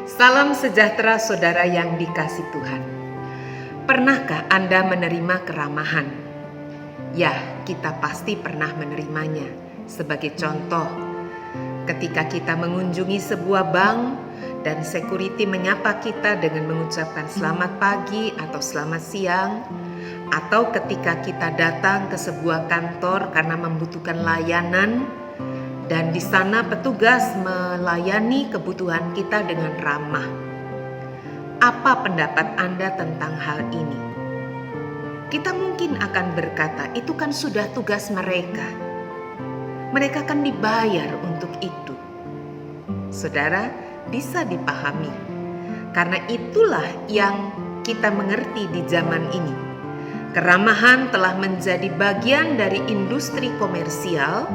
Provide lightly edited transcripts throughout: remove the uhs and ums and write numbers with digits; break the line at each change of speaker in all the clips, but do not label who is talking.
Salam sejahtera saudara yang dikasih Tuhan. Pernahkah Anda menerima keramahan? Ya, kita pasti pernah menerimanya. Sebagai contoh, ketika kita mengunjungi sebuah bank dan security menyapa kita dengan mengucapkan selamat pagi atau selamat siang, atau ketika kita datang ke sebuah kantor karena membutuhkan layanan, dan di sana petugas melayani kebutuhan kita dengan ramah. Apa pendapat Anda tentang hal ini? Kita mungkin akan berkata, itu kan sudah tugas mereka. Mereka kan dibayar untuk itu. Saudara, bisa dipahami. Karena itulah yang kita mengerti di zaman ini. Keramahan telah menjadi bagian dari industri komersial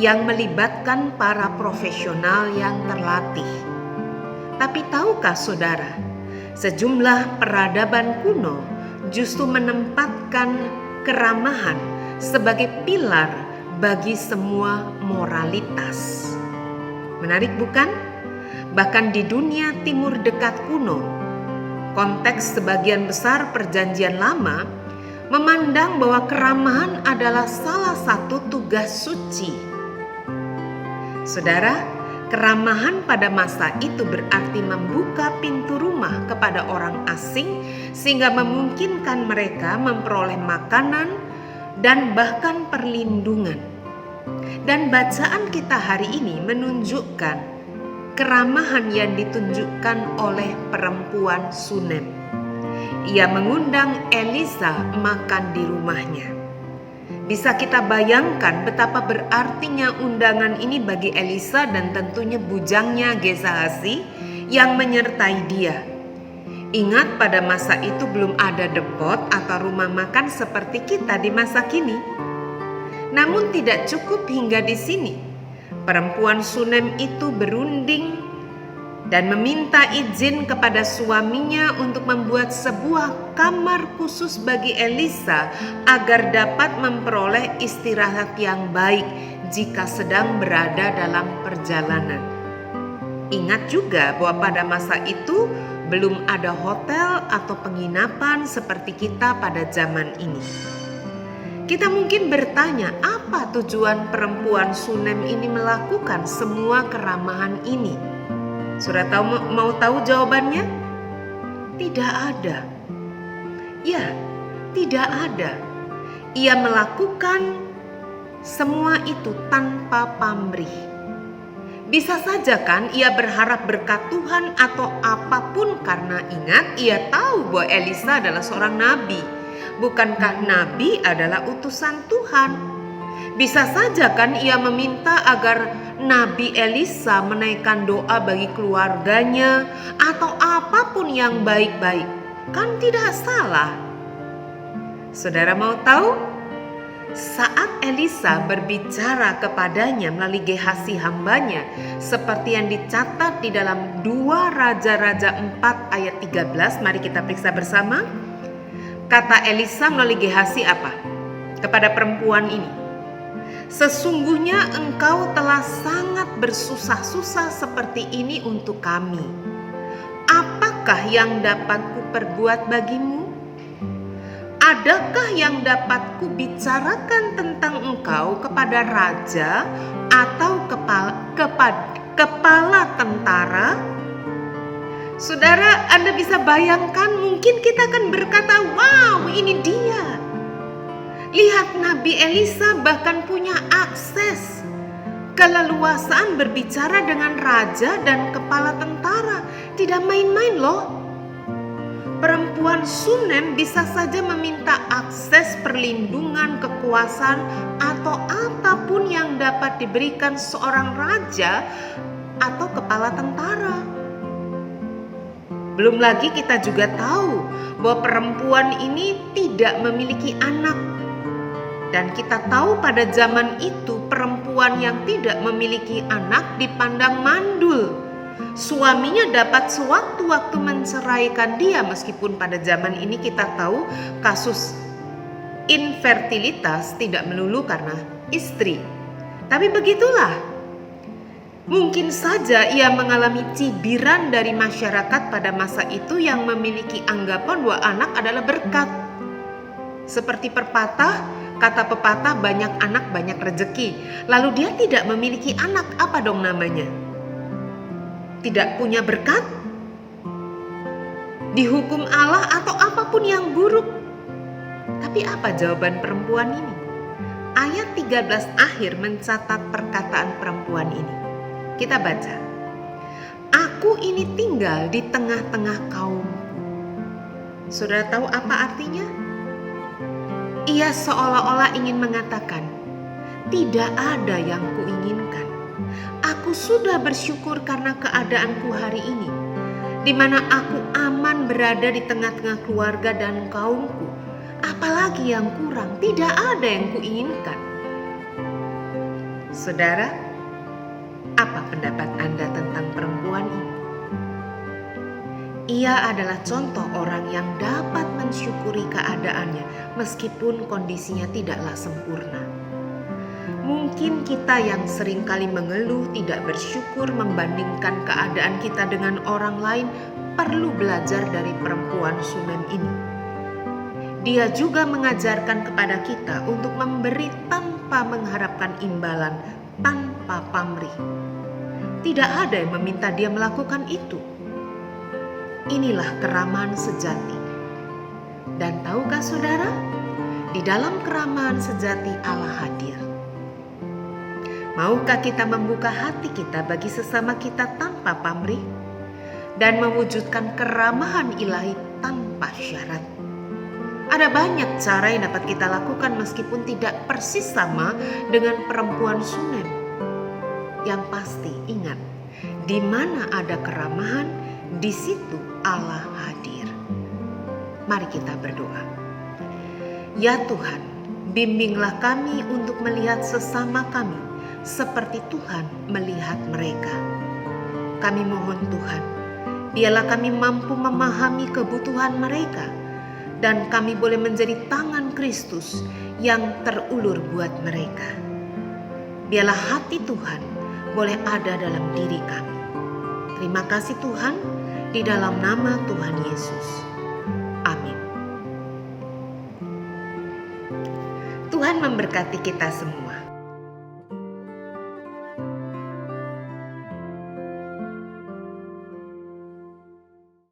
yang melibatkan para profesional yang terlatih. Tapi tahukah saudara, sejumlah peradaban kuno justru menempatkan keramahan sebagai pilar bagi semua moralitas. Menarik bukan? Bahkan di dunia timur dekat kuno, konteks sebagian besar perjanjian lama memandang bahwa keramahan adalah salah satu tugas suci. Saudara, keramahan pada masa itu berarti membuka pintu rumah kepada orang asing sehingga memungkinkan mereka memperoleh makanan dan bahkan perlindungan. Dan bacaan kita hari ini menunjukkan keramahan yang ditunjukkan oleh perempuan Sunem. Ia mengundang Elisa makan di rumahnya. Bisa kita bayangkan betapa berartinya undangan ini bagi Elisa dan tentunya bujangnya Gehazi yang menyertai dia. Ingat, pada masa itu belum ada depot atau rumah makan seperti kita di masa kini. Namun tidak cukup hingga di sini. Perempuan Sunem itu berunding dan meminta izin kepada suaminya untuk membuat sebuah kamar khusus bagi Elisa agar dapat memperoleh istirahat yang baik jika sedang berada dalam perjalanan. Ingat juga bahwa pada masa itu belum ada hotel atau penginapan seperti kita pada zaman ini. Kita mungkin bertanya, apa tujuan perempuan Sunem ini melakukan semua keramahan ini? Sudah mau tahu jawabannya? Tidak ada. Ya, tidak ada. Ia melakukan semua itu tanpa pamrih. Bisa saja kan ia berharap berkat Tuhan atau apapun, karena ingat, ia tahu bahwa Elisa adalah seorang nabi. Bukankah nabi adalah utusan Tuhan? Bisa saja kan ia meminta agar Nabi Elisa menaikkan doa bagi keluarganya atau apapun yang baik-baik. Kan tidak salah. Saudara mau tahu? Saat Elisa berbicara kepadanya melalui Gehazi hambanya, seperti yang dicatat di dalam 2 Raja-Raja 4 ayat 13, mari kita periksa bersama. Kata Elisa melalui Gehazi apa? Kepada perempuan ini, sesungguhnya engkau telah sangat bersusah-susah seperti ini untuk kami. Apakah yang dapat kuperbuat bagimu? Adakah yang dapat kubicarakan tentang engkau kepada raja atau kepala tentara? Saudara, Anda bisa bayangkan, mungkin kita akan berkata, wow, ini dia. Lihat, Nabi Elisa bahkan punya akses keleluasaan berbicara dengan raja dan kepala tentara. Tidak main-main loh. Perempuan Sunem bisa saja meminta akses perlindungan, kekuasaan, atau apapun yang dapat diberikan seorang raja atau kepala tentara. Belum lagi kita juga tahu bahwa perempuan ini tidak memiliki anak. Dan kita tahu pada zaman itu perempuan yang tidak memiliki anak dipandang mandul. Suaminya dapat sewaktu-waktu menceraikan dia, meskipun pada zaman ini kita tahu kasus infertilitas tidak melulu karena istri. Tapi begitulah. Mungkin saja ia mengalami cibiran dari masyarakat pada masa itu yang memiliki anggapan bahwa anak adalah berkat. Seperti pepatah, kata pepatah banyak anak banyak rezeki. Lalu dia tidak memiliki anak, apa dong namanya? Tidak punya berkat? Dihukum Allah atau apapun yang buruk? Tapi apa jawaban perempuan ini? Ayat 13 akhir mencatat perkataan perempuan ini. Kita baca. Aku ini tinggal di tengah-tengah kaumku. Saudara tahu apa artinya? Ia seolah-olah ingin mengatakan, tidak ada yang kuinginkan. Aku sudah bersyukur karena keadaanku hari ini, di mana aku aman berada di tengah-tengah keluarga dan kaumku. Apalagi yang kurang, tidak ada yang kuinginkan. Saudara, apa pendapat Anda tentang perempuan ini? Ia adalah contoh orang yang dapat mensyukuri keadaannya meskipun kondisinya tidaklah sempurna. Mungkin kita yang seringkali mengeluh, tidak bersyukur, membandingkan keadaan kita dengan orang lain perlu belajar dari perempuan Sunem ini. Dia juga mengajarkan kepada kita untuk memberi tanpa mengharapkan imbalan, tanpa pamrih. Tidak ada yang meminta dia melakukan itu. Inilah keramahan sejati. Dan tahukah saudara, di dalam keramahan sejati Allah hadir. Maukah kita membuka hati kita bagi sesama kita tanpa pamrih dan mewujudkan keramahan ilahi tanpa syarat? Ada banyak cara yang dapat kita lakukan meskipun tidak persis sama dengan perempuan Sunem. Yang pasti ingat, di mana ada keramahan, di situ Allah hadir. Mari kita berdoa. Ya Tuhan, bimbinglah kami untuk melihat sesama kami seperti Tuhan melihat mereka. Kami mohon Tuhan, biarlah kami mampu memahami kebutuhan mereka, dan kami boleh menjadi tangan Kristus yang terulur buat mereka. Biarlah hati Tuhan boleh ada dalam diri kami. Terima kasih Tuhan, di dalam nama Tuhan Yesus. Amin. Tuhan memberkati kita semua.